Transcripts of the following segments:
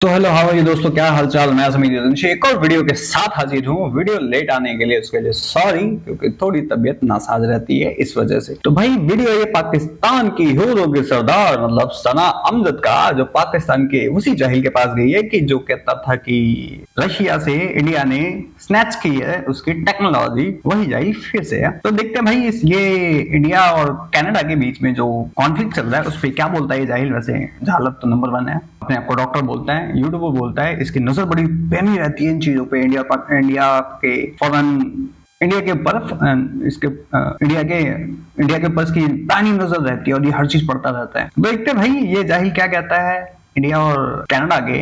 तो hello how are you दोस्तों, क्या हालचाल। मैं समीर एक और वीडियो के साथ हाजिर हूँ। वीडियो लेट आने के लिए उसके लिए सॉरी, क्योंकि थोड़ी तबीयत नासाज रहती है इस वजह से। तो भाई वीडियो ये पाकिस्तान की हीरो के सरदार मतलब सना अमजद का, जो पाकिस्तान के उसी जाहिल के पास गई है कि जो कहता था कि रशिया से इंडिया ने स्नैच की है उसकी टेक्नोलॉजी, वही जाहिल फिर से है। तो देखते हैं भाई ये इंडिया और कनाडा के बीच में जो कॉन्फ्लिक्ट चल रहा है उस पर क्या बोलता है ये जाहिल। वैसे जहालत तो नंबर 1 है, अपने आप को डॉक्टर बोलता है, यूट्यूबर बोलता है, इसकी नजर बड़ी पैनी रहती है इन चीजों पे। इंडिया के फॉरेन, इंडिया के ऊपर इसके इंडिया के ऊपर इसकी पैनी नजर रहती है और ये हर चीज पढ़ता रहता है। देखते भाई ये जाहिल क्या कहता है इंडिया और कनाडा के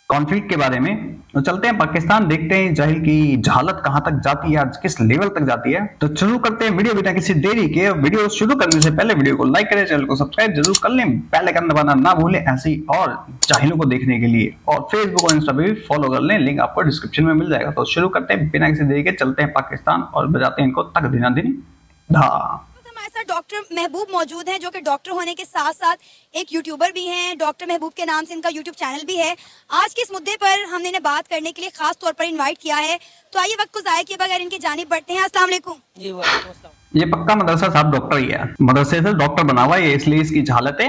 कॉन्फ्लिक्ट के बारे में। तो चलते हैं पाकिस्तान, देखते हैं जाहिल की जहालत कहां तक जाती है, आज किस लेवल तक जाती है। तो शुरू करते हैं वीडियो बिना किसी देरी के। वीडियो शुरू करने से पहले वीडियो को लाइक करें, चैनल को सब्सक्राइब जरूर कर लें, बेल आइकन दबाना ना भूलें ऐसी और जाहिलों को देखने के लिए। और फेसबुक और इंस्टा पे भी फॉलो कर लें, लिंक आपको डिस्क्रिप्शन में मिल जाएगा। तो शुरू करते हैं बिना किसी देरी के, चलते हैं पाकिस्तान और बजाते हैं इनको तक दिना दिन धा। हमारे साथ डॉक्टर महबूब मौजूद हैं, जो कि डॉक्टर होने के साथ साथ एक यूट्यूबर भी हैं। डॉक्टर महबूब के नाम से इनका यूट्यूब चैनल भी है। आज के इस मुद्दे पर हमने इन्हें बात करने के लिए खास तौर पर इनवाइट किया है। तो आइए वक्त को ज़ाया किए बगैर इनकी जानिब बढ़ते हैं। अस्सलाम वालेकुम। जी वालेकुम अस्सलाम। ये पक्का मदरसा साहब डॉक्टर ही है, मदरसे से डॉक्टर बना हुआ है, इसलिए इसकी जहालतें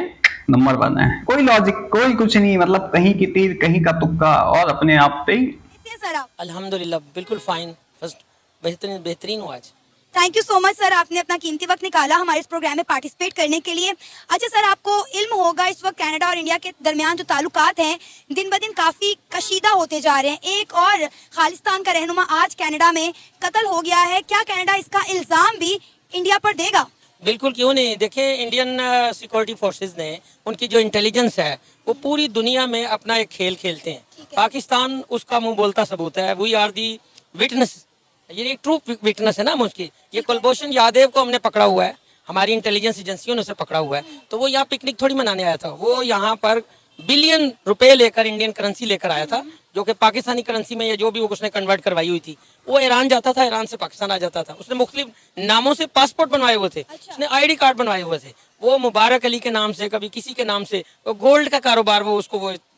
नंबर 1 है। कोई लॉजिक कोई कुछ नहीं, मतलब कहीं की तीर कहीं का तुक्का और अपने आप पे ही। कैसे हैं सर आप? अल्हम्दुलिल्लाह बिल्कुल फाइन, फर्स्ट बेहतरीन हूँ आज। Thank you so much sir, आपने अपना कीमती वक्त निकाला हमारे इस प्रोग्राम में पार्टिसिपेट करने के लिए। अच्छा सर, आपको इल्म होगा इस वक्त कनाडा और इंडिया के दरमियान जो ताल्लुकात हैं दिन ब दिन काफ़ी कशीदा होते जा रहे हैं। एक और खालिस्तान का रहनुमा आज कनाडा में कत्ल हो गया है। क्या कनाडा इसका इल्ज़ाम भी इंडिया पर देगा? बिल्कुल, क्यों नहीं। देखिए, इंडियन सिक्योरिटी फोर्सेस ने, उनकी जो इंटेलिजेंस है वो पूरी दुनिया में अपना एक खेल खेलते हैं। पाकिस्तान उसका मुंह बोलता सबूत है। वी आर दी विटनेस, ये एक ट्रू विटनेस है ना मुझकी। ये कुलभूषण यादव को हमने पकड़ा हुआ है, हमारी इंटेलिजेंस एजेंसियों ने उसे पकड़ा हुआ है। तो वो यहाँ पिकनिक थोड़ी मनाने आया था, वो यहाँ पर बिलियन रुपए लेकर इंडियन करेंसी लेकर आया था, जो कि पाकिस्तानी करेंसी में, या जो भी वो उसने कन्वर्ट करवाई हुई थी। वो ईरान जाता था, ईरान से पाकिस्तान आ जाता था। उसने मुख्तलिफ नामों से पासपोर्ट बनवाए हुए थे, उसने आईडी कार्ड बनवाए हुए थे। वो मुबारक अली के नाम से, कभी किसी के नाम से, वो गोल्ड का कारोबार वो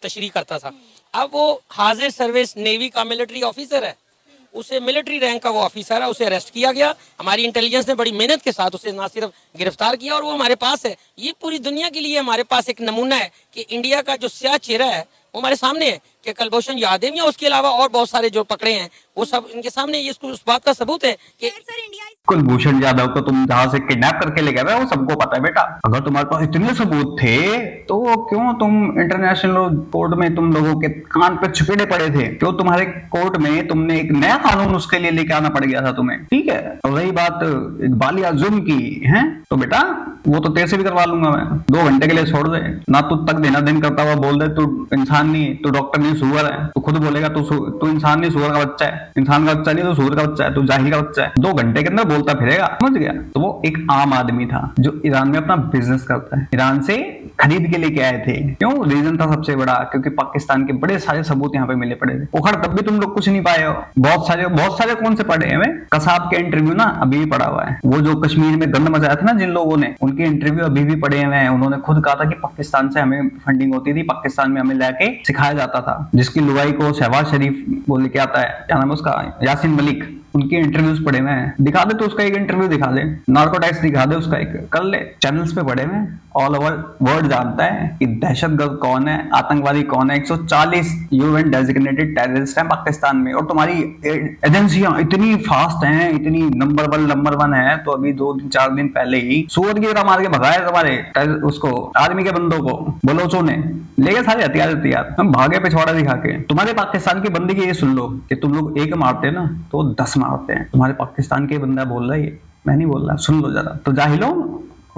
तशरीह करता था। अब वो हाजिर सर्विस नेवी का मिलिट्री ऑफिसर है, उसे मिलिट्री रैंक का वो ऑफिसर है, उसे अरेस्ट किया गया। हमारी इंटेलिजेंस ने बड़ी मेहनत के साथ उसे ना सिर्फ गिरफ्तार किया, और वो हमारे पास है। ये पूरी दुनिया के लिए हमारे पास एक नमूना है कि इंडिया का जो स्याह चेहरा है वो हमारे सामने है, कि कुलभूषण यादव या उसके अलावा और बहुत सारे जो पकड़े हैं वो सब इनके सामने। ये उस बात का सबूत है कि सर इंडिया कुलभूषण यादव को तुम जहां से किडनैप करके ले गए वो सबको पता है बेटा। अगर तुम्हारे पास इतने सबूत थे तो क्यों तुम इंटरनेशनल कोर्ट में तुम लोगों के कान पे चपेटे पड़े थे? क्यों तुम्हारे कोर्ट में तुमने एक नया कानून उसके लिए लेके आना पड़ गया था तुम्हें? ठीक है, और रही बात इकबालिया जुल्म की है, तो बेटा वो तो तेरे से भी करवा लूंगा मैं। 2 घंटे के लिए छोड़ दे ना, तू तक देना दिन करता हुआ बोल दे तू इंसान नहीं, तू डॉक्टर नहीं, सुअर है। तू खुद बोलेगा तू इंसान नहीं, सुअर का बच्चा है। इंसान का बच्चा नहीं तो सुअर का बच्चा है, तू जाहिल का बच्चा है। 2 घंटे के अंदर बोलता फिरेगा, समझ गया? तो वो एक आम आदमी था जो ईरान में अपना बिजनेस करता है, ईरान से खरीद के लेके आए थे। क्यों? रीजन था सबसे बड़ा, क्योंकि पाकिस्तान के बड़े सारे सबूत यहाँ पे मिले पड़े थे। उखड़ तब भी तुम लोग कुछ नहीं पाए हो। बहुत सारे कौन से पढ़े हैं? कसाब के इंटरव्यू ना अभी भी पड़ा हुआ है। वो जो कश्मीर में गंद मचाया था ना जिन लोगों ने, उनके इंटरव्यू अभी भी पड़े हुए हैं। उन्होंने खुद कहा था कि पाकिस्तान से हमें फंडिंग होती थी, पाकिस्तान में हमें लाके सिखाया जाता था। जिसकी लुगाई को शहबाज शरीफ बोल के आता है, क्या नाम है उसका, यासीन मलिक, उनके इंटरव्यूज पड़े हुए हैं। दिखा दे तो उसका एक इंटरव्यू दिखा दे, नार्कोटाइक्स दिखा दे उसका एक, कर ले। चैनल्स पे पड़े हुए हैं, ऑल ओवर वर्ल्ड जानता है कि दहशतगर्द कौन है, आतंकवादी कौन है। 140 यूएन डेजिग्नेटेड टेररिस्ट हैं पाकिस्तान में, और तुम्हारी एजेंसियां इतनी फास्ट हैं, इतनी नंबर वन है। तो अभी 2-4 दिन पहले ही सूअर की तरह मार के भगाया तुम्हारे उसको, आर्मी के बंदों को बलोचों ने लेके सारे हथियार हम भागे पिछवाड़ा दिखा के। तुम्हारे पाकिस्तान की बंदी की ये सुन लो कि तुम लोग एक मारते ना तो 10 मारते हैं। तुम्हारे पाकिस्तान के बंदा बोल रहा है, ये मैं नहीं बोल रहा, सुन लो जरा। तो जाहिलो,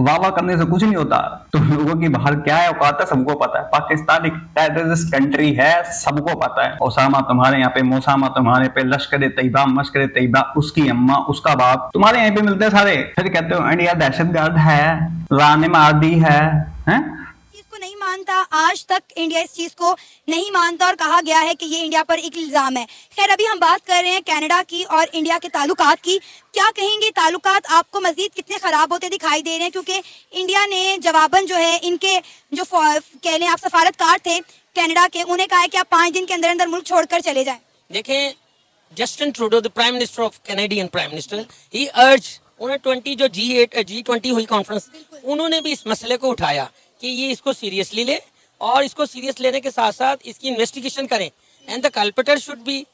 वाह करने से कुछ नहीं होता। तुम लोगों की बाहर क्या है औकात है सबको पता है। पाकिस्तान एक टेररिस्ट कंट्री है, सबको पता है। ओसामा तुम्हारे यहाँ पे, मोसामा तुम्हारे पे, लश्कर तैयबा, मश्कर तैयबा, उसकी अम्मा, उसका बाप तुम्हारे यहाँ पे मिलते हैं सारे। फिर कहते हो इंडिया दहशतगर्द है, राने मार दी है, हैं? को नहीं मानता, आज तक इंडिया इस चीज को नहीं मानता और कहा गया है कि ये इंडिया पर एक इल्जाम है। खैर, अभी हम बात कर रहे हैं कनाडा की और इंडिया के ताल्लुकात की। क्या कहेंगे, ताल्लुकात आपको मजीद कितने खराब होते दिखाई दे रहे हैं? क्योंकि इंडिया ने जवाबन जो है इनके जो कह लें आप सफारतकार थे, कनाडा के, उन्हें कहा है कि आप 5 दिन के अंदर अंदर मुल्क छोड़कर चले जाएं। देखें, Justin Trudeau, the prime minister of Canadian prime minister, ही अर्ज, उन्हें 20 जो G20 हुई कॉन्फ्रेंस, उन्होंने भी इस मसले को उठाया कि ये इसको सीरियसली ले, और इसको सीरियस लेने के साथ साथ इसकी इन्वेस्टिगेशन करें, and the culprit should be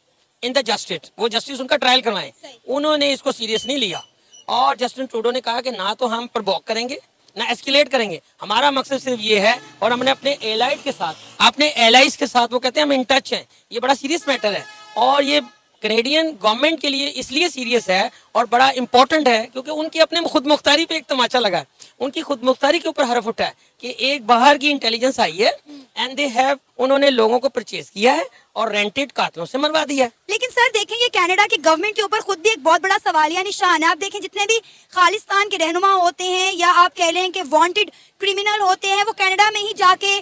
in the justice, वो जस्टिस उनका ट्रायल करवाएं। उन्होंने इसको सीरियस नहीं लिया, और जस्टिन ट्रूडो ने कहा कि ना तो हम प्रवोक करेंगे ना एस्केलेट करेंगे, हमारा मकसद सिर्फ ये है, और हमने अपने एलाइड के साथ, अपने एलाइज के साथ, वो कहते हैं हम इन टच हैं, ये बड़ा सीरियस मैटर है, और ये कनेडियन गवर्नमेंट के लिए इसलिए सीरियस है और बड़ा इंपॉर्टेंट है क्योंकि उनकी अपने खुद मुख्तारी पे एक तमाचा लगा है, उनकी खुद मुख्तारी के ऊपर हरफ उठा है कि एक बाहर की इंटेलिजेंस आई है, एंड दे हैव, उन्होंने लोगों को परचेज किया है और रेंटेड कातलों से मरवा दिया है। लेकिन सर देखें, ये कनाडा की गवर्नमेंट के ऊपर खुद भी एक बहुत बड़ा सवालिया निशान है। आप देखें, जितने भी खालिस्तान के रहनुमा होते हैं, या आप कह लें कि वांटेड क्रिमिनल होते हैं, वो कनाडा में ही जाके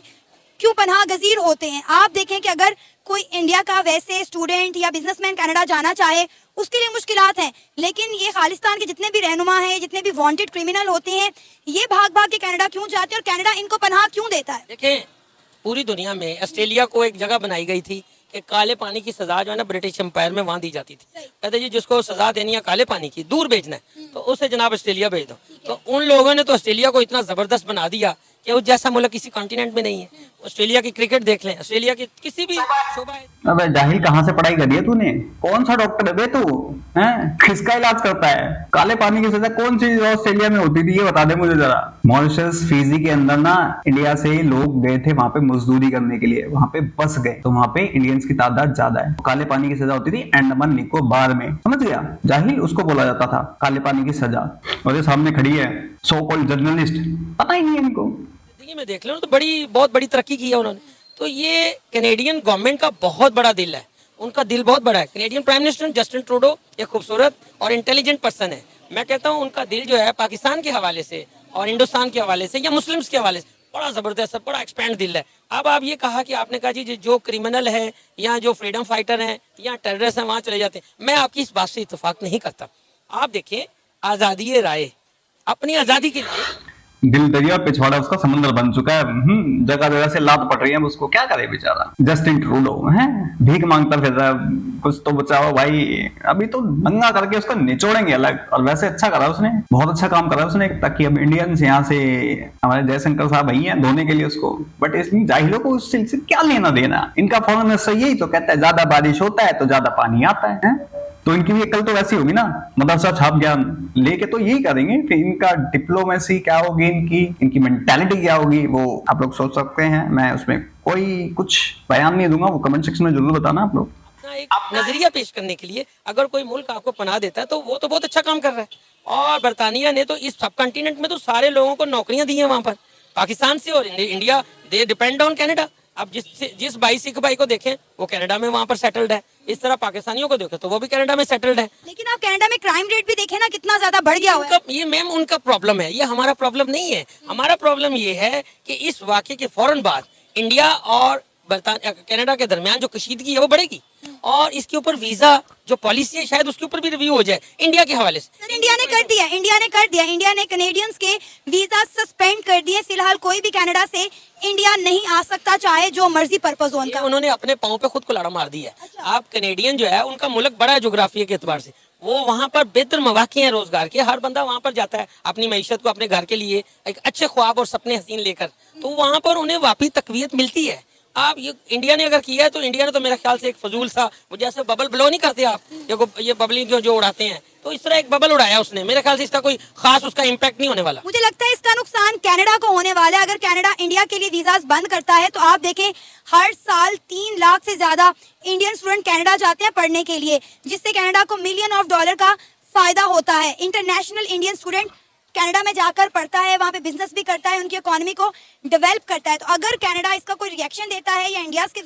क्यों पनाह गजीर होते हैं। आप देखें कि अगर कोई इंडिया का वैसे स्टूडेंट या बिजनेसमैन कनाडा जाना चाहे, उसके लिए मुश्किलात हैं, लेकिन ये खालिस्तान के जितने भी रहनुमा हैं, जितने भी वांटेड क्रिमिनल होते हैं, ये भाग भाग के कनाडा क्यों जाते हैं और कनाडा इनको पनाह क्यों देता है? देखें, पूरी दुनिया में ऑस्ट्रेलिया को एक जगह बनाई गई थी कि काले पानी की सजा जो है ना ब्रिटिश एम्पायर में वहाँ दी जाती थी। कहते जी जिसको सजा देनी है काले पानी की, दूर भेजना है, तो उसे जनाब ऑस्ट्रेलिया भेज दो। तो उन लोगों ने तो ऑस्ट्रेलिया को इतना जबरदस्त बना दिया कि उस जैसा मुल्क किसी कॉन्टिनेंट में नहीं है। ऑस्ट्रेलिया की क्रिकेट देख लें, ऑस्ट्रेलिया की किसी भी शोभा। अबे जाहिल, कहाँ से पढ़ाई करी है तूने? कौन सा डॉक्टर है बे तू? हैं? किसका इलाज करता है? काले पानी की सजा कौन सी ऑस्ट्रेलिया में होती थी, ये बता दे मुझे जरा। मॉरिशस, फिजी के अंदर ना इंडिया से लोग गए थे वहां पे मजदूरी करने के लिए, वहां पे बस गए, तो वहां पे इंडियंस की तादाद ज्यादा है। काले पानी की सजा होती थी अंडमान निकोबार में, समझ गया? जाहिल उसको बोला जाता था, काले पानी की सजा। और ये सामने खड़ी है सो कॉल्ड जर्नलिस्ट, पता ही नहीं है इनको। में देख लो तो बहुत बड़ी तरक्की की है उन्होंने। तो ये कैनेडियन गवर्नमेंट का बहुत बड़ा दिल है, उनका दिल बहुत बड़ा है। Canadian prime minister Justin Trudeau एक खूबसूरत और इंटेलिजेंट पर्सन है। मैं कहता हूँ उनका दिल जो है पाकिस्तान के हवाले से और हिंदुस्तान के हवाले से या मुस्लिम्स के हवाले से बड़ा जबरदस्त है, बड़ा एक्सपेंड दिल है। अब आप ये कहा कि आपने कहा जी जो क्रिमिनल है या जो फ्रीडम फाइटर हैं या टेररिस्ट हैं वहाँ चले जाते हैं, मैं आपकी इस बात से इत्तेफाक नहीं करता। आप देखें, आज़ादी राय, अपनी आज़ादी के लिए दिल दरिया पिछवाड़ा उसका समंदर बन चुका है। जगह जगह से लात पड़ रही है, उसको क्या करे बेचारा जस्टिन ट्रूडो है, भीख मांगता फिर रहा है, कुछ तो बचाओ भाई। अभी तो दंगा करके उसको निचोड़ेंगे अलग। और वैसे अच्छा करा उसने, बहुत अच्छा काम करा उसने, ताकि अब इंडियंस यहाँ से हमारे जयशंकर साहब भाई हैं धोने के लिए उसको। बट इसमें जाहिलों को उससे क्या लेना देना? इनका फॉरेन मिनिस्टर यही तो कहता है ज्यादा बारिश होता है तो ज्यादा पानी आता है। तो इनकी भी कल तो वैसी होगी ना, मदरसा छाप ज्ञान लेके तो यही करेंगे। फिर इनका डिप्लोमेसी क्या होगी, इनकी मेंटालिटी क्या होगी, वो आप लोग सोच सकते हैं। मैं उसमें कोई कुछ बयान नहीं दूंगा, वो कमेंट सेक्शन में जरूर बताना आप लोग। एक नजरिया पेश करने के लिए अगर कोई मुल्क आपको पनाह देता है तो वो तो बहुत अच्छा काम कर रहा है। और बरतानिया ने तो इस सब कॉन्टिनेंट में तो सारे लोगों को नौकरियां दी हैं वहां पर, पाकिस्तान से और India, they depend on Canada. अब जिस भाई सिख भाई को देखें वो कनाडा में वहां पर सेटल्ड है, इस तरह पाकिस्तानियों को देखें तो वो भी कनाडा में सेटल्ड है। लेकिन आप कनाडा में क्राइम रेट भी देखें ना, कितना ज्यादा बढ़ गया हुआ है। ये मैम उनका प्रॉब्लम है, ये हमारा प्रॉब्लम नहीं है। हमारा प्रॉब्लम ये है कि इस वाक़े के फौरन बाद इंडिया और कनाडा के दरमियान जो कशीदगी है वो बढ़ेगी, और इसके ऊपर वीजा जो पॉलिसी है शायद उसके ऊपर भी रिव्यू हो जाए इंडिया के हवाले से। सर इंडिया ने कर दिया, इंडिया ने कनेडियंस के वीजा सस्पेंड कर दिए। फिलहाल कोई भी कनाडा से इंडिया नहीं आ सकता, चाहे जो मर्जी पर्पज हो उनका। उन्होंने अपने पाँव पे खुद को लाड़ा मार दिया है। आप कनेडियन जो है उनका मुल्क बड़ा है जोग्राफिया के एतबार से, वो वहाँ पर बेहतर मौके हैं रोजगार के, हर बंदा वहाँ पर जाता है अपनी मईशत को अपने घर के लिए एक अच्छे ख्वाब और सपने हसीन लेकर, तो वहाँ पर उन्हें वापस तकवीयत मिलती है। आप ये इंडिया ने अगर किया है तो इंडिया ने तो मेरे ख्याल से एक फजूल सा, वो जैसे बबल ब्लो नहीं करते आप, ये बबलिंग जो उड़ाते हैं, तो इस तरह एक बबल उड़ाया उसने। मेरे ख्याल से इसका कोई खास उसका इम्पैक्ट नहीं होने वाला। मुझे लगता है इसका नुकसान कनाडा को होने वाला है। अगर कनाडा इंडिया के लिए वीजास बंद करता है तो आप देखें हर साल 3 लाख से ज्यादा इंडियन स्टूडेंट कनाडा जाते हैं पढ़ने के लिए, जिससे कनाडा को $मिलियन का फायदा होता है। इंटरनेशनल इंडियन स्टूडेंट कनाडा में जाकर पढ़ता है, वहाँ पे बिजनेस भी करता है, उनकी इकोनॉमी को डेवलप करता है। तो अगर कनाडा इसका कोई रिएक्शन देता है या इंडियंस के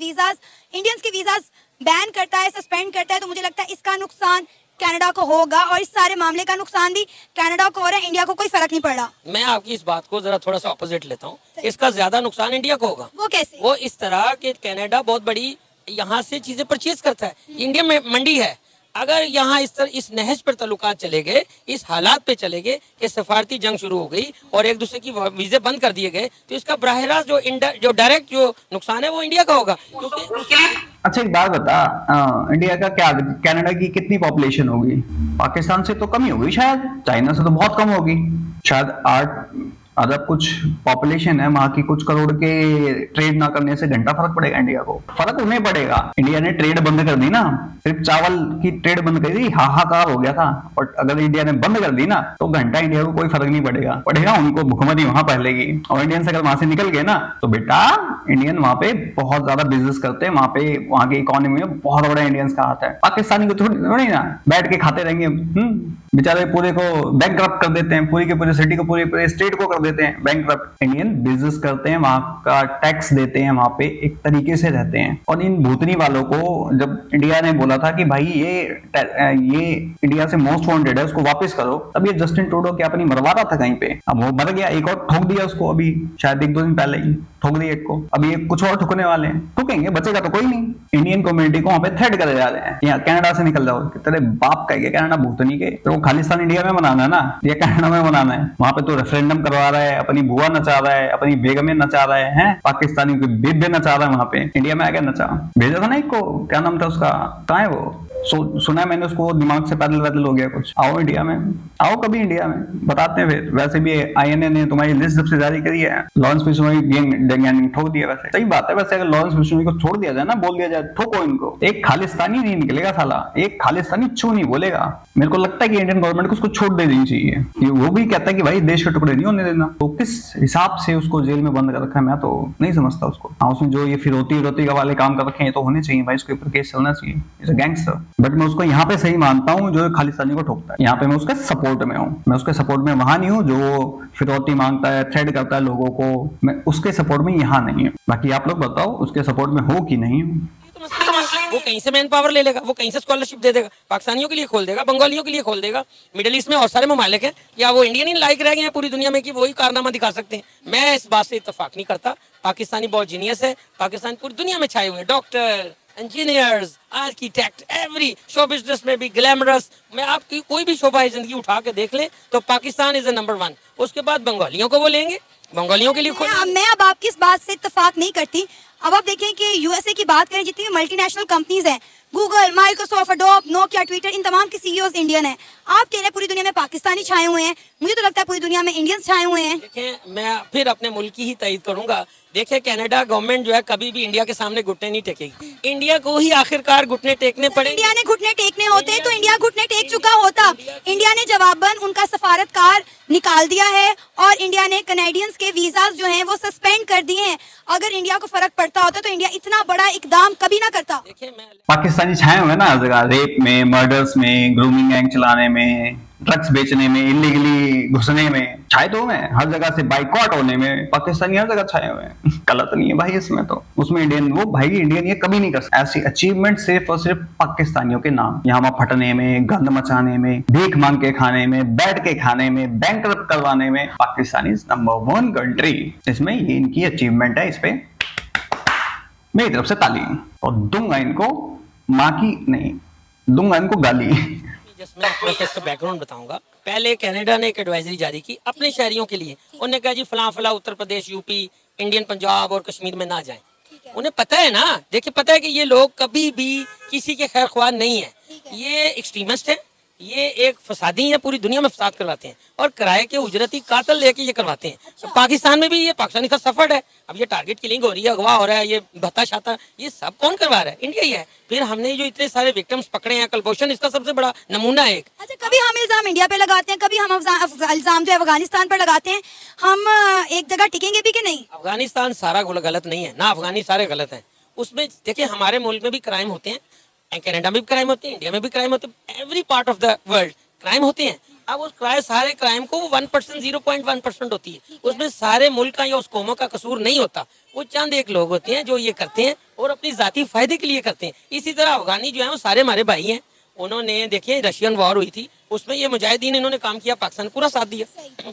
वीजास बैन करता है, सस्पेंड करता है, तो मुझे लगता है इसका नुकसान कनाडा को होगा, और इस सारे मामले का नुकसान भी कनाडा को हो रहा है, इंडिया को कोई फर्क नहीं पड़ रहा। मैं आपकी इस बात को जरा थोड़ा सा ऑपोजिट लेता हूँ, इसका ज्यादा नुकसान इंडिया को होगा। वो कैसे? वो इस तरह कि कनाडा बहुत बड़ी यहाँ से चीजें परचेज करता है, इंडिया में मंडी है, अगर यहाँ इस नहज पर ताल्लुकात चले गए, इस हालात पे चले गए कि सफारती जंग शुरू हो गई और एक दूसरे की वीजे बंद कर दिए गए, तो इसका बराह रास्त जो डायरेक्ट जो नुकसान है वो इंडिया का होगा, क्योंकि अच्छा एक बात बता, इंडिया का क्या, कनाडा की कितनी पॉपुलेशन होगी? पाकिस्तान से तो कम ही होगी शायद, चाइना से तो बहुत कम होगी, शायद 8 अरब कुछ पॉपुलेशन है वहां की। कुछ करोड़ के ट्रेड ना करने से घंटा फर्क पड़ेगा इंडिया को? फर्क उन्हें पड़ेगा। इंडिया ने ट्रेड बंद कर दी ना, सिर्फ चावल की ट्रेड बंद कर दी, हाहाकार हो गया था। और अगर इंडिया ने बंद कर दी ना तो घंटा इंडिया को कोई फर्क नहीं पड़ेगा उनको भुखमरी वहां फैलेगी। और इंडियंस अगर वहां से निकल गए ना तो बेटा इंडियन वहां पे बहुत ज्यादा बिजनेस करते हैं, वहां की इकोनॉमी में बहुत बड़ा इंडियंस का हाथ है। पाकिस्तानी को थोड़ी ना बैठ के खाते रहेंगे, बेचारे पूरे को बैंकक्रप्ट कर देते हैं, पूरी के पूरे सिटी को, पूरे स्टेट को कर देते हैं बैंकक्रप्ट। इंडियन बिजनेस करते हैं, वहां का टैक्स देते हैं, वहां पे एक तरीके से रहते हैं। और इन भूतनी वालों को जब इंडिया ने बोला था कि भाई ये इंडिया से मोस्ट वांटेड है, उसको वापस करो, तब ये जस्टिन ट्रूडो क्या अपनी मरवा रहा था कहीं पे। अब वो मर गया, एक और ठोक दिया उसको, अभी शायद 1-2 दिन पहले ही ठोक दिया एक को, अभी कुछ और ठुकने वाले हैं। ठुकेंगे, बचेगा तो कोई नहीं। इंडियन कम्युनिटी को वहां पे थ्रेट करे जा रहे हैं, यहाँ कनाडा से निकल जाओ, तेरे बाप का है कनाडा भूतनी के, तो वो खालिस्तान इंडिया में मनाना है ना या कनाडा में मनाना है? वहां पे तो रेफरेंडम करवा रहा है, अपनी बुआ नचा रहा है, अपनी बेगमें नचा रहे हैं, पाकिस्तानी को बेबे नचा रहा है वहां पे। इंडिया में आके नचा, भेजा था ना एक को, क्या नाम था उसका, कहाँ है वो? सुना है मैंने उसको, दिमाग से पैदल हो गया कुछ। आओ इंडिया में, आओ कभी इंडिया में, बताते हैं फिर। वैसे भी आईएनए ने तुम्हारी लिस्ट जब से जारी करी है, लॉरेंस बिश्नोई गैंग ठोक दिया। वैसे सही बात है, वैसे अगर लॉरेंस बिश्नोई को छोड़ दिया जाए ना, बोल दिया जाए ठोको इनको, एक खालिस्तानी नहीं निकलेगा साला, एक खालिस्तानी छू नहीं बोलेगा। मेरे को लगता है कि इंडियन गवर्नमेंट को उसको छोड़ दे देनी चाहिए। वो भी कहता है कि भाई देश के टुकड़े नहीं होने देना, तो किस हिसाब से उसको जेल में बंद कर रखा है मैं तो नहीं समझता उसको। हाँ, उसमें जो ये फिरौती का वाले काम कर रखे हैं तो होने चाहिए भाई, उसके ऊपर केस चलना चाहिए, इज अ गैंगस्टर। बट मैं उसको यहाँ पे सही मानता हूँ जो खालिस्तानी को ठोकता है, यहाँ पे मैं उसके सपोर्ट में हूँ। मैं उसके सपोर्ट में वहां नहीं हूँ जो फिरौती मांगता है, थ्रेड करता है लोगों को, मैं उसके सपोर्ट में यहाँ नहीं हूँ। बाकी आप लोग बताओ उसके सपोर्ट में हो कि नहीं हूँ। वो कहीं से मैन पावर ले लेगा, वो कहीं से स्कॉलरशिप दे देगा, पाकिस्तानियों के लिए खोल देगा, बंगालियों के लिए खोल देगा। मिडिल ईस्ट में और सारे ममालिक हैं, या वो इंडियन ही लाइक रह गए हैं पूरी दुनिया में कि वही कारनामा दिखा सकते हैं। मैं इस बात से इत्तेफाक नहीं करता। पाकिस्तानी बहुत जीनियस है, पाकिस्तान पूरी दुनिया में छाए हुए हैं, doctor, engineers, architect, every show business में भी ग्लैमरस। मैं आपकी कोई भी शोभा जिंदगी उठा के देख ले तो पाकिस्तान इज नंबर 1। उसके बाद बंगालियों को वो लेंगे, बंगालियों के लिए मैं अब आपकी इस बात से इत्तेफाक नहीं करती। अब आप देखें कि यूएसए की बात करें, जितनी भी मल्टीनेशनल कंपनीज हैं, Google, Microsoft, Adobe, Nokia, Twitter, इन तमाम के सीईओज इंडियन हैं। आप कह रहे हैं पूरी दुनिया में पाकिस्तानी छाए हुए हैं, मुझे तो लगता है पूरी दुनिया में इंडियंस छाए हुए हैं। देखें, मैं फिर अपने मुल्क की ही तारीफ करूंगा। देखिए, कनाडा गवर्नमेंट जो है कभी भी इंडिया के सामने घुटने नहीं टेकेगी। इंडिया को ही आखिरकार घुटने टेकने पड़ेंगे। इंडिया ने घुटने टेकने होते तो इंडिया घुटने टेक चुका होता। इंडिया ने जवाबन उनका सफारतकार निकाल दिया है और इंडिया ने कनेडियंस के वीजाज जो हैं वो सस्पेंड कर दिए हैं। अगर इंडिया को फर्क पड़ता होता तो इंडिया इतना बड़ा इकदाम कभी ना करता। पाकिस्तानी छाए हुए ना हर जगह, रेप में, मर्डर्स में, ग्रूमिंग गैंग चलाने में, ड्रग्स बेचने में, इलीगली घुसने में छाए तो हुए हैं, हर जगह से बाइकआउट होने में पाकिस्तानी हर जगह छाए हुए हैं। गलत नहीं है भाई इसमें तो, उसमें इंडियन वो भाई इंडियन ये कभी नहीं कर सकता। ऐसी अचीवमेंट सिर्फ और सिर्फ पाकिस्तानियों के नाम, यहाँ फटने में, गंद मचाने में, भीख मांग के खाने में, बैठ के खाने में, बैंकरप्ट करवाने में, पाकिस्तान इज नंबर 1 कंट्री। इसमें ये इनकी अचीवमेंट है, इस पे मेरी तरफ से ताली। और दूंगा इनको माँ की नहीं, दूंगा इनको गाली। मैं थोड़ा सा इसका बैकग्राउंड बताऊंगा। पहले कनाडा ने एक एडवाइजरी जारी की अपने शहरियों के लिए। उन्होंने कहा जी फला उत्तर प्रदेश, यूपी, इंडियन पंजाब और कश्मीर में ना जाएं। उन्हें पता है ना, देखिए पता है कि ये लोग कभी भी किसी के खैर ख्वाह नहीं है, ये एक्सट्रीमिस्ट है, ये एक फसादी है, पूरी दुनिया में फसाद करवाते हैं और किराए के उजरती कातल लेके ये करवाते हैं। तो पाकिस्तान में भी ये पाकिस्तानी का सफर है। अब ये टारगेट किलिंग हो रही है, अगवा हो रहा है, ये भत्ता शाता, ये सब कौन करवा रहा है? इंडिया ही है। फिर हमने जो इतने सारे विक्टिम्स पकड़े हैं, कलभूषण इसका सबसे बड़ा नमूना है। अच्छा, कभी हम इल्जाम इंडिया पे लगाते हैं, कभी हम इल्जाम जो है अफगानिस्तान पर लगाते हैं। हम एक जगह टिकेंगे भी कि नहीं? अफगानिस्तान सारा गलत नहीं है ना, अफगानी सारे गलत हैं। उसमें देखिए हमारे मुल्क में भी क्राइम होते हैं, कनाडा में भी क्राइम होते हैं, इंडिया में भी क्राइम होते हैं, every part of the world crime होते हैं। अब उस सारे क्राइम को 1%, 0.1% होती है, उसमें सारे मुल्क का या उस कौमों का कसूर नहीं होता। वो चंद एक लोग होते हैं जो ये करते हैं और अपनी जाती फायदे के लिए करते हैं। इसी तरह अफगानी जो है वो सारे हमारे भाई हैं। उन्होंने देखिए रशियन वॉर हुई थी, उसमें ये मुजाहिदीन इन्होंने काम किया, पाकिस्तान ने पूरा साथ दिया,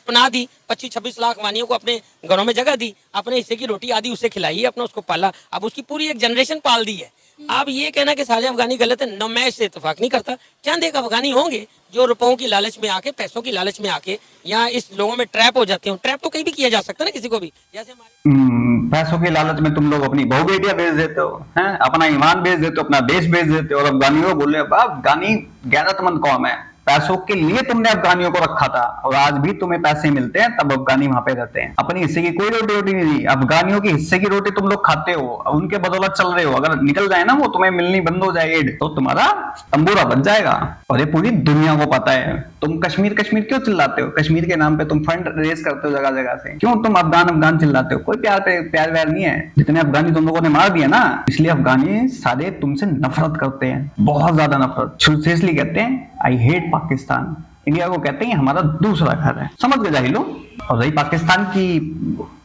पनाह दी, 25-26 लाख अफगानियों को अपने घरों में जगह दी, अपने हिस्से की रोटी आदि उसे खिलाई, अपना उसको पाला, अब उसकी पूरी एक जनरेशन पाल दी है। अब ये कहना कि सारे अफगानी गलत है, न मैं इससे इत्तेफाक नहीं करता। चंद एक अफगानी होंगे जो रुपयों की लालच में आके, पैसों की लालच में आके यहाँ इस लोगों में ट्रैप हो जाते हैं। ट्रैप तो कहीं भी किया जा सकता है ना, किसी को भी, जैसे हमारे पैसों की लालच में तुम लोग अपनी बहू बेटियां बेच देते हो, हैं, अपना ईमान बेच देते हो, अपना देश बेच देते हो, और अफगानियों को बोल रहे हो अफगानी गैरतमंद कौम है। पैसों के लिए तुमने अफगानियों को रखा था और आज भी तुम्हें पैसे मिलते हैं तब अफगानी वहां पे रहते हैं। अपनी हिस्से की कोई रोटी नहीं दी, अफगानियों की हिस्से की रोटी तुम लोग खाते हो, उनके बदौलत चल रहे हो। अगर निकल जाए ना वो, तुम्हें मिलनी बंद हो जाए एड, तो तुम्हारा तंबूरा बच जाएगा। और ये पूरी दुनिया को पता है। तुम कश्मीर कश्मीर क्यों चिल्लाते हो? कश्मीर के नाम पे तुम फंड रेज करते हो जगह जगह से, क्यों तुम अफगान अफगान चिल्लाते हो? कोई प्यार व्यार नहीं है। जितने अफगानी तुम लोगों ने मार दिया ना, इसलिए अफगानी सारे तुमसे नफरत करते हैं, बहुत ज्यादा नफरत। सीरियसली कहते हैं आई हेट पाकिस्तान। इंडिया को कहते हैं हमारा दूसरा घर है, समझ गए जाहिलो। और रही पाकिस्तान की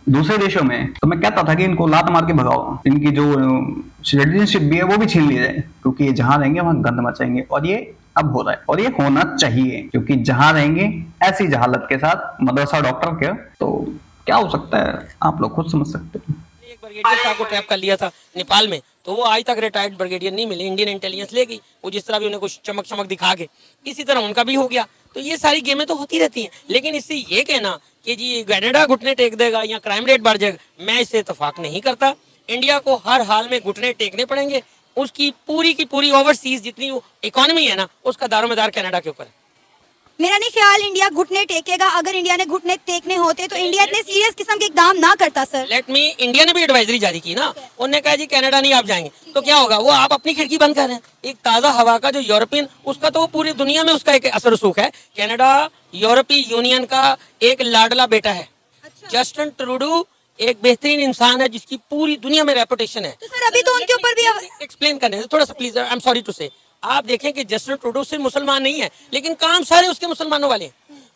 दूसरे देशों में, तो मैं कहता था कि इनको लात मार के भगाओ, इनकी जो सिटीजनशिप भी है वो भी छीन ली जाए, क्योंकि ये जहां रहेंगे वहां गंद मचाएंगे। और ये अब हो रहा है और ये होना चाहिए, क्योंकि जहां रहेंगे ऐसी जहालत के साथ मदरसा डॉक्टर के, तो क्या हो सकता है आप लोग खुद समझ सकते हैं। एक ब्रिगेडियर साहब को ट्रैप कर लिया था नेपाल में, तो वो आज तक रिटायर्ड ब्रिगेडियर नहीं मिले। इंडियन इंटेलिजेंस ले गई, वो जिस तरह भी उन्हें कुछ चमक चमक दिखा के, इसी तरह उनका भी हो गया। तो ये सारी गेमें तो होती रहती हैं, लेकिन इससे ये कहना कि जी कनाडा घुटने टेक देगा या क्राइम रेट बढ़ जाएगा, मैं इससे इत्तेफाक नहीं करता। इंडिया को हर हाल में घुटने टेकने पड़ेंगे। उसकी पूरी की पूरी ओवरसीज जितनी इकोनॉमी है ना, उसका दारोमदार कनाडा के ऊपर है। मेरा नहीं ख्याल इंडिया घुटने टेकेगा। अगर इंडिया ने घुटने टेकने होते तो इंडिया इतने सीरियस किस्म के इकदाम ना करता सर। लेट मी, इंडिया ने भी एडवाइजरी जारी की ना, उन्होंने कहा जी कनाडा नहीं आप जाएंगे, तो क्या होगा? वो आप अपनी खिड़की बंद कर रहे हैं। एक ताजा हवा का जो यूरोपियन, उसका तो पूरी दुनिया में उसका एक असर रसूख है। कनाडा यूरोपीय यूनियन का एक लाडला बेटा है। जस्टिन ट्रूडो एक बेहतरीन इंसान है जिसकी पूरी दुनिया में रेपुटेशन है। तो सर अभी तो उनके ऊपर भी एक्सप्लेन करने से थोड़ा सा please, I am sorry to say, आप देखें कि जस्टिन ट्रूडो सिर्फ मुसलमान नहीं है, लेकिन काम सारे उसके मुसलमानों वाले हैं।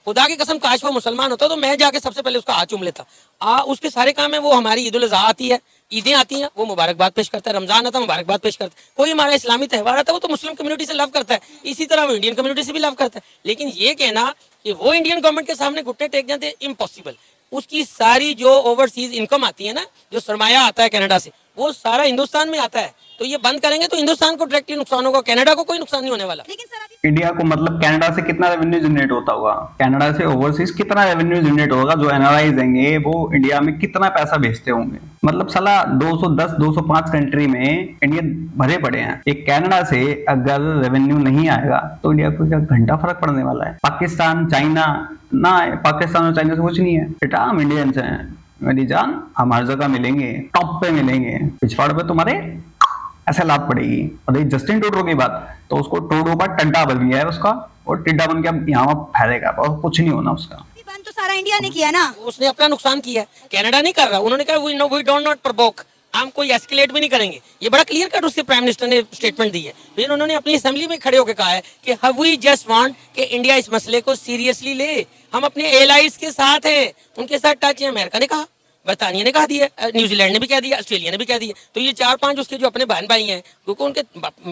खुदा की कसम, काश वो मुसलमान होता तो मैं जाके सबसे पहले उसका हाथ चूम लेता। उसके सारे काम है। वो हमारी ईद उल अज़हा आती है, ईदें आती हैं, वो मुबारकबाद पेश करता है। रमजान आता है, मुबारकबाद पेश करता है। कोई हमारा इस्लामी त्यौहार आता है, वो तो मुस्लिम कम्युनिटी से लव करता है, इसी तरह वो इंडियन कम्युनिटी से भी लव करता है। लेकिन ये कहना कि वो इंडियन गवर्नमेंट के सामने घुटने टेक जाते हैं, इम्पॉसिबल। उसकी सारी जो ओवरसीज इनकम आती है ना, जो सरमाया आता है कनाडा से, वो सारा हिंदुस्तान में आता है। तो ये बंद करेंगे तो हिंदुस्तान को डायरेक्टली नुकसान होगा, कनाडा को कोई नुकसान नहीं होने वाला। लेकिन सर अभी इंडिया को मतलब कनाडा से कितना रेवेन्यू जनरेट होता होगा? कनाडा से ओवरसीज कितना रेवेन्यू जनरेट होगा? जो एनआरआईज देंगे वो इंडिया में कितना पैसा भेजते होंगे? मतलब साला 210-205 कंट्री में इंडियन भरे पड़े हैं। एक कनाडा से अगर रेवेन्यू नहीं आएगा तो इंडिया को क्या घंटा फर्क पड़ने वाला है? पाकिस्तान, चाइना ना, पाकिस्तान और चाइना से कुछ नहीं है बेटा, हम इंडियंस हैं मेरी जान। हम हर जगह मिलेंगे, टॉप पे मिलेंगे, पिछवाड़ पे तुम्हारे ऐसे लाभ पड़ेगी। और जस्टिन ट्रूडो की बात, तो उसको ट्रूडो का टड्डा बन गया है उसका, और टिड्डा बन के यहाँ फैलेगा और कुछ नहीं होना उसका। बंद तो सारा इंडिया ने किया ना, उसने अपना नुकसान किया है, कनाडा नहीं कर रहा। उन्होंने कहा वी डोंट नॉट प्रोवोक, हम कोई एस्केलेट भी नहीं करेंगे। ये बड़ा क्लियर कट उसके प्राइम मिनिस्टर ने स्टेटमेंट दी है। फिर उन्होंने अपनी असेंबली में खड़े होकर कहा है कि वी जस्ट वांट कि इंडिया इस मसले को सीरियसली ले, हम अपने एलाइज के साथ हैं, उनके साथ टच है। अमेरिका ने कहा, बरतानिया ने कहा दिया, न्यूजीलैंड ने भी कह दिया, ऑस्ट्रेलिया ने भी कह दिया। तो ये 4-5 उसके जो अपने बहन भाई हैं, क्योंकि उनके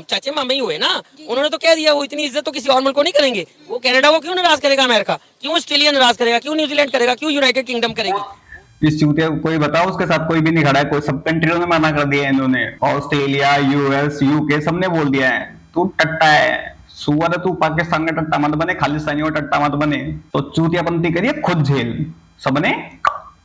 चाचे मामे ही हुए ना, उन्होंने तो कह दिया वो इतनी इज्जत तो किसी और मुल्क को नहीं करेंगे। वो कनाडा को क्यों नाराज करेगा? अमेरिका क्यों? ऑस्ट्रेलिया नाराज करेगा क्यों? न्यूजीलैंड करेगा क्यों? यूनाइटेड किंगडम करेगी। इस चूतिया को कोई बताओ, उसके साथ कोई भी नहीं खड़ा है। कोई सब कंट्रियों ने मना कर दिया है इन्होंने, ऑस्ट्रेलिया, यूएस, यूके सबने बोल दिया है तू टट्टा है, सुअर है तू, पाकिस्तान का टट्टा मत बने, खालिस्तानियों का टट्टा मत बने, तो चूतियापंती करिए खुद झेल। सबने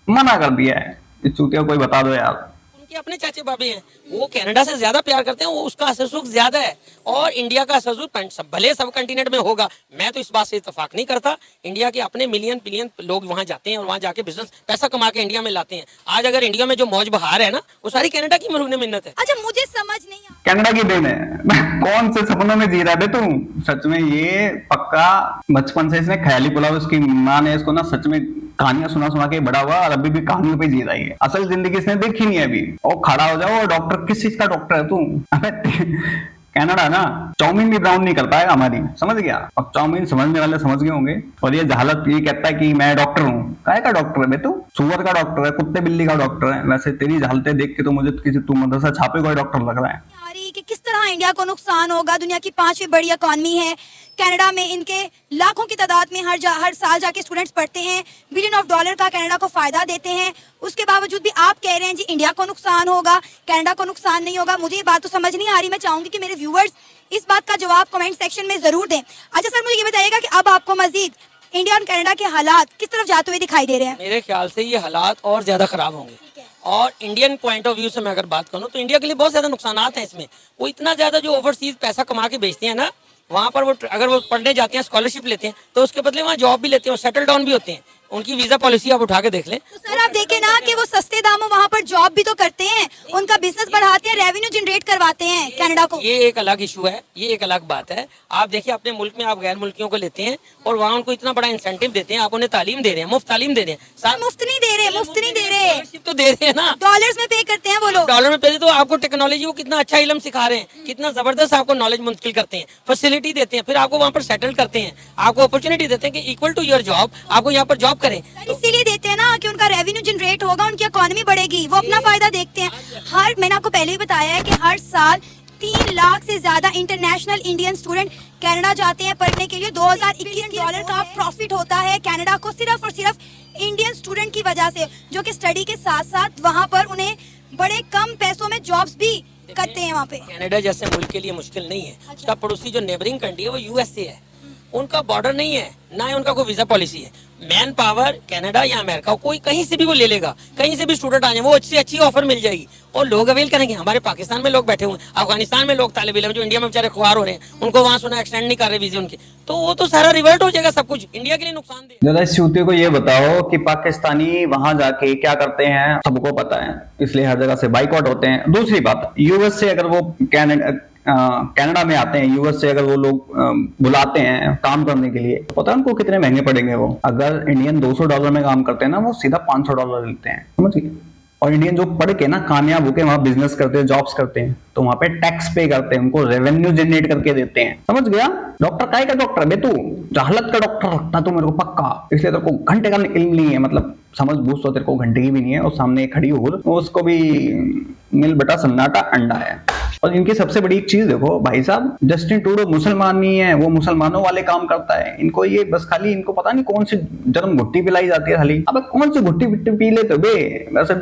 मना कर दिया है। इस चूतिया कोई बता दो यार। उनके अपने चाचे बाबे हैं, वो कनाडा से ज्यादा प्यार करते हैं, वो उसका असर सुख ज्यादा है। और इंडिया का असर सुख भले सब कंटिनेंट में होगा, मैं तो इस बात से इत्तेफाक नहीं करता। इंडिया के अपने मिलियन बिलियन लोग वहां जाते हैं और वहां जाके बिजनेस पैसा कमा के इंडिया में लाते हैं। आज अगर इंडिया में जो मौज बहार है ना, वो सारी कनाडा की मरूने मिन्नत है। अच्छा मुझे समझ नहीं आ कनाडा की देन है। कौन से सपनों में जी रहा है तू? सच में ये पक्का बचपन से इसने ख्याली पुलाव, उसकी माँ ने इसको ना सच में कहानियां सुना सुना के बड़ा हुआ और अभी भी कहानियों पे जी रही है। असल जिंदगी इसने देखी नहीं है अभी। और खड़ा हो जाओ, डॉक्टर किस चीज का डॉक्टर है तू? कनाडा ना चाउमीन भी ब्राउन नहीं कर पाएगा हमारी, समझ गया? अब चाउमीन समझने वाले समझ गए होंगे। और ये जहालत ये कहता है कि मैं डॉक्टर हूँ। काय का डॉक्टर है बे तू? सुअर का डॉक्टर है, कुत्ते बिल्ली का डॉक्टर है। वैसे तेरी जहालतें देख के तो मुझे किसी तू मदरसा छापे कोई डॉक्टर लग रहा है। रही कि किस तरह इंडिया को नुकसान होगा, दुनिया की 5वीं बड़ी इकॉनमी है, कनाडा में इनके लाखों की तादाद में हर साल जाके स्टूडेंट्स पढ़ते हैं, बिलियन ऑफ डॉलर का कनाडा को फायदा देते हैं, उसके बावजूद भी आप कह रहे हैं जी इंडिया को नुकसान होगा, कनाडा को नुकसान नहीं होगा। मुझे ये बात तो समझ नहीं आ रही। मैं चाहूंगी कि मेरे व्यूअर्स इस बात का जवाब कमेंट सेक्शन में जरूर दें। अच्छा सर, मुझे ये बताइएगा कि अब आपको मजीद इंडिया और कनाडा के हालात किस तरफ जाते हुए दिखाई दे रहे हैं? मेरे ख्याल से ये हालात और ज्यादा खराब होंगे। और इंडियन पॉइंट ऑफ व्यू से मैं अगर बात करूं तो इंडिया के लिए बहुत ज्यादा नुकसान हैं इसमें। वो इतना ज्यादा जो ओवरसीज पैसा कमा के बेचते हैं ना, वहाँ पर वो अगर वो पढ़ने जाते हैं, स्कॉलरशिप लेते हैं, तो उसके बदले वहाँ जॉब भी लेते हैं और सेटल डाउन भी होते हैं। उनकी वीजा पॉलिसी आप उठा के देख लें। तो सर आप देखें ना कि वो सस्ते दामों वहाँ पर जॉब भी तो करते हैं, उनका बिजनेस बढ़ाते हैं, रेवेन्यू जनरेट करवाते हैं कनाडा को। ये एक अलग इशू है, ये एक अलग बात है। आप देखिए अपने मुल्क में आप गैर मुल्कियों को लेते हैं और वहाँ उनको इतना बड़ा इंसेंटिव देते हैं, आप उन्हें तालीम दे रहे हैं, मुफ्त तालीम दे रहे हैं। मुफ्त नहीं दे रहे, मुफ्त नहीं दे रहे, तो दे रहे हैं ना, डॉलर्स में पे करते हैं वो लोग। डॉलर में पे तो आपको टेक्नोलॉजी वो कितना अच्छा इल्म सिखा रहे हैं, कितना जबरदस्त आपको नॉलेज मुंतकिल करते हैं, फैसिलिटी देते हैं, फिर आपको वहाँ पर सेटल करते हैं, आपको अपॉर्चुनिटी देते हैं कि इक्वल टू योर जॉब आपको यहाँ पर जॉब करें। इसीलिए देते हैं ना कि उनका रेवेन्यू जनरेट होगा, उनकी इकोनॉमी बढ़ेगी, वो अपना फायदा देखते हैं। मैंने आपको पहले ही बताया है कि हर साल 3 लाख से ज्यादा इंटरनेशनल इंडियन स्टूडेंट कनाडा जाते हैं पढ़ने के लिए। 2021 डॉलर का प्रॉफिट होता है कनाडा को सिर्फ और सिर्फ इंडियन स्टूडेंट की वजह से, जो कि स्टडी के साथ साथ वहाँ पर उन्हें बड़े कम पैसों में जॉब्स भी करते हैं वहाँ पे। कनाडा जैसे मुल्क के लिए मुश्किल नहीं है। उसका पड़ोसी जो नेबरिंग कंट्री है वो यूएसए है, उनका बॉर्डर नहीं है, ना ही उनका कोई वीजा पॉलिसी है। मैन पावर कनाडा या अमेरिका कोई कहीं से भी वो ले लेगा, कहीं से भी स्टूडेंट आ जाए, वो अच्छी अच्छी ऑफर मिल जाएगी और लोग अवेल करेंगे। हमारे पाकिस्तान में लोग बैठे हुए हैं, अफगानिस्तान में लोग तालिब इल्म जो इंडिया में बेचारे खुआर हो रहे हैं, उनको वहाँ सुना एक्सटेंड नहीं कर रहे वीजे उनके, तो वो तो सारा रिवर्ट हो जाएगा, सब कुछ इंडिया के लिए नुकसान दे। जरा इस युवती को ये बताओ कि पाकिस्तानी वहां जाके क्या करते हैं, सबको पता है, इसलिए हर जगह से बाइकआउट होते हैं। दूसरी बात, यूएस से अगर वो कनाडा में आते हैं, यूएस से अगर वो लोग बुलाते हैं काम करने के लिए, तो पता है उनको कितने महंगे पड़ेंगे। वो अगर इंडियन $200 में काम करते हैं ना, वो सीधा $500 लेते हैं, समझ गए। और इंडियन जो पढ़ के ना कामयाब होके वहां बिजनेस करते हैं, जॉब्स करते हैं, तो वहां पे टैक्स पे करते हैं, उनको रेवेन्यू जनरेट करके देते हैं, समझ गया। डॉक्टर काय का डॉक्टर बे तू, जहालत का डॉक्टर लगता तू मेरे को पक्का, इसलिए तेरे को घंटे का इल्म नहीं है, मतलब समझ बूझ तो तेरे को घंटे की भी नहीं है। और सामने खड़ी हो उसको भी मिल बेटा सन्नाटा अंडा है। और इनकी सबसे बड़ी एक चीज देखो भाई साहब, जस्टिन ट्रूडो मुसलमान नहीं है, वो मुसलमानों वाले काम करता है। इनको ये बस खाली इनको पता नहीं कौन सी जन्म घुट्टी पिलाई जाती है खाली। अब कौन सी घुट्टी पी लेते हो बे, वैसे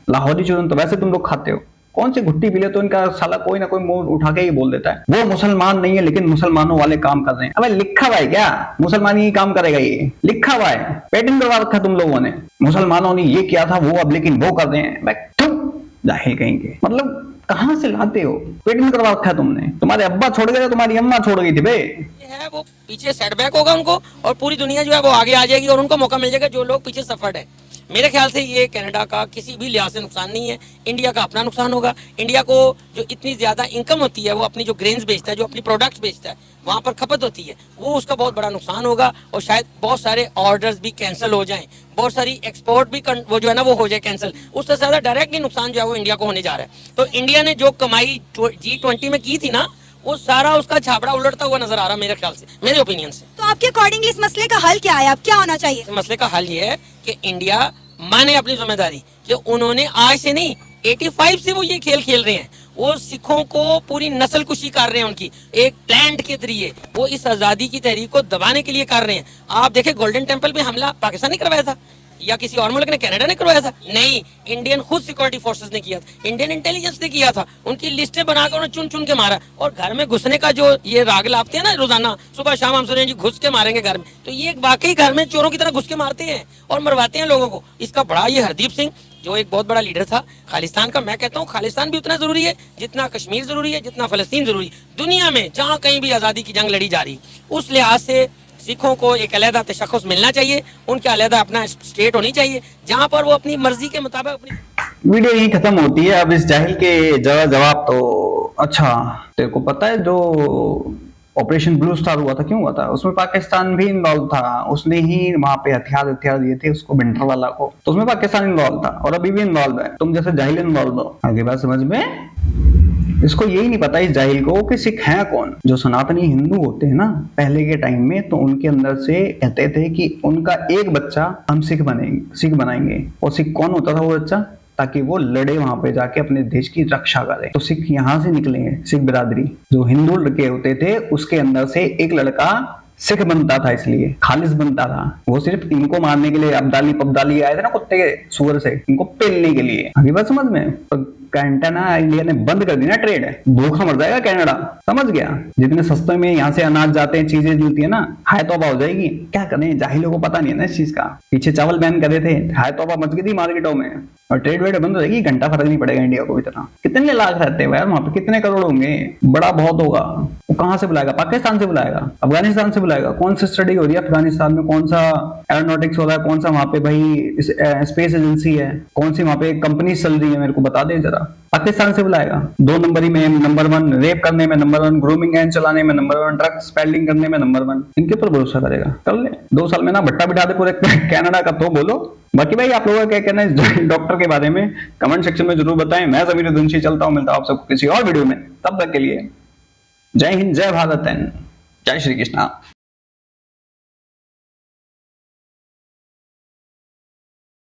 लाहौरी चूरन तो वैसे तुम लोग खाते हो, कौन सी घुट्टी पी ले तो इनका साला कोई ना कोई मुंह उठा के ही बोल देता है वो मुसलमान नहीं है, लेकिन मुसलमानों वाले काम कर रहे हैं। अबे लिखा हुआ है क्या मुसलमान ही काम करेगा, ये लिखा हुआ है, पेटेंट करवा रखा तुम लोगों ने, मुसलमानों ने ये किया था वो अब लेकिन वो कर रहे हैं। जाहिल कहेंगे, मतलब कहां से लाते हो, पेटेंट करवा रखा है तुमने, तुम्हारे अब्बा छोड़ गए, तुम्हारी अम्मा छोड़ गई थी बे। है वो पीछे सेटबैक होगा उनको और पूरी दुनिया जो है वो आगे आ जाएगी और उनको मौका मिल जाएगा जो लोग पीछे सफर्ड है। मेरे ख्याल से ये कनाडा का किसी भी लिहाज से नुकसान नहीं है, इंडिया का अपना नुकसान होगा। इंडिया को जो इतनी ज्यादा इनकम होती है, वो अपनी जो ग्रेन्स बेचता है, जो अपनी प्रोडक्ट्स बेचता है, वहाँ पर खपत होती है, वो उसका बहुत बड़ा नुकसान होगा। और शायद बहुत सारे ऑर्डर्स भी कैंसिल हो जाएं, बहुत सारी एक्सपोर्ट भी वो जो है ना वो हो जाए कैंसिल। उससे ज्यादा डायरेक्टली नुकसान जो है वो इंडिया को होने जा रहा है। तो इंडिया ने जो कमाई G20 में की थी ना, वो सारा उसका छापड़ा उलटता हुआ नजर आ रहा मेरे ख्याल से, मेरे ओपिनियन से। तो आपके अकॉर्डिंगली इस मसले का हल क्या है, अब क्या होना चाहिए? मसले का हल ये है कि इंडिया माने अपनी जिम्मेदारी कि उन्होंने आज से नहीं 85 से वो ये खेल खेल रहे हैं, वो सिखों को पूरी नस्ल कुशी कर रहे हैं, उनकी एक प्लांट के जरिए वो इस आजादी की तहरीक को दबाने के लिए कर रहे हैं। आप देखें गोल्डन टेम्पल पे हमला पाकिस्तान ने करवाया था या किसी और मुल्क ने, कनाडा ने करवाया था? नहीं, इंडियन खुद सिक्योरिटी फोर्सेस ने किया था, इंडियन इंटेलिजेंस ने किया था। उनकी लिस्टें बनाकर उन्हें चुन चुन के मारा। और घर में घुसने का जो ये राग लापते हैं ना रोजाना, सुबह शाम हम सुने जी घुस के मारेंगे घर में, तो ये वाकई घर में चोरों की तरह घुस के मारते हैं और मरवाते हैं लोगों को। इसका बड़ा ये हरदीप सिंह जो एक बहुत बड़ा लीडर था खालिस्तान का, मैं कहता हूँ खालिस्तान भी उतना जरूरी है जितना कश्मीर जरूरी है, जितना फलस्तीन जरूरी है। दुनिया में जहाँ कहीं भी आज़ादी की जंग लड़ी जा रही, उस लिहाज से सिखों को एक अलहदा तशख़्ख़ुस मिलना चाहिए, उनके अलहदा अपना स्टेट होनी चाहिए जहाँ पर वो अपनी मर्जी के मुताबिक अपनी। वीडियो यही खत्म होती है। अब इस जाहिल के जवाब तो अच्छा, तेरे को पता है जो ऑपरेशन ब्लू स्टार हुआ था क्यों हुआ था? उसमें पाकिस्तान भी इन्वॉल्व था, उसने ही वहां पे हथियार दिए थे उसको बिंटर वाला को, तो उसमें पाकिस्तान इन्वॉल्व था और अभी भी इन्वॉल्व है। तुम जैसे जाहिल इन्वॉल्व हो, आगे बात समझ में? इसको यही नहीं पता इस जाहिल को कि सिख हैं कौन। जो सनातनी हिंदू होते हैं ना पहले के टाइम में, तो उनके अंदर से कहते थे कि उनका एक बच्चा हम सिख बनाएंगे। और सिख कौन होता था वो बच्चा? ताकि वो लड़े वहां पे जाके अपने देश की रक्षा करे। तो सिख यहाँ से निकलेंगे, सिख बिरादरी जो हिंदू लड़के होते थे उसके अंदर से एक लड़का सिख बनता था, इसलिए खालिस बनता था। वो सिर्फ इनको मारने के लिए अब्दाली पब्दाली आए थे ना कुत्ते के सुअर से, इनको पेलने के लिए। अभी बात समझ में? तो कैंटाना इंडिया ने बंद कर दी ना ट्रेड, भूखा मर जाएगा कनाडा, समझ गया? जितने सस्ते में यहाँ से अनाज जाते हैं, चीजें मिलती है ना, हाय तौबा हो जाएगी। क्या करें, जाहिलों को पता नहीं है ना इस चीज का। पीछे चावल बैन करे थे, हाय तौबा मच गई थी मार्केटों में, और ट्रेड वेड बंद हो जाएगी, घंटा फर्क नहीं पड़ेगा इंडिया को इतना। कितने लाख रहते हैं यार वहां पे, कितने करोड़ होंगे, बड़ा बहुत होगा। वो कहां से बुलाएगा? पाकिस्तान से बुलाएगा, अफगानिस्तान से बुलाएगा? कौन सी स्टडी हो रही है अफगानिस्तान में, कौन सा एरोनॉटिक्स हो रहा है, कौन सा वहां पे भाई स्पेस एजेंसी है, कौन सी वहां पे कंपनी चल रही है, मेरे को बता दे जरा। पाकिस्तान से बुलाएगा। 2 नंबरी में नंबर 1, रेप करने में नंबर 1, ग्रूमिंग गैंग चलाने में नंबर 1, ड्रग्स पेडलिंग करने में नंबर 1। इनके ऊपर भरोसा करेगा? कर ले, 2 साल में ना भट्टा बिठा दे पूरे कनाडा का। तो बोलो बाकी भाई आप लोगों का क्या कहना है डॉक्टर के बारे में, कमेंट सेक्शन में जरूर बताएं। मैं ज़मीरुद्दीन चलता हूं, मिलता हूं आप सबको किसी और वीडियो में। तब तक के लिए जय हिंद, जय भारत एंड जय श्री कृष्णा।